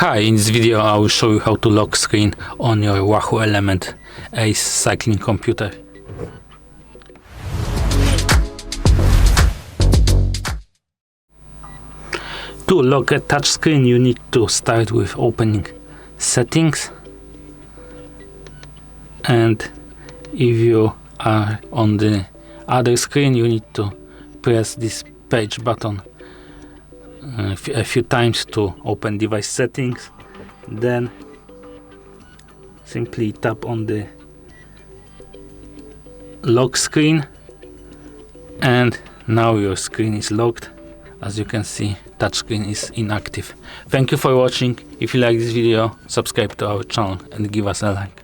Hi, in this video I will show you how to lock screen on your WAHOO Elemnt ACE cycling computer. To lock a touchscreen you need to start with opening settings, and if you are on the other screen you need to press this page button a few times to open device settings. Then simply tap on the lock screen and now your screen is locked. As you can see, touchscreen is inactive. Thank you for watching. If you like this video, subscribe to our channel and give us a like.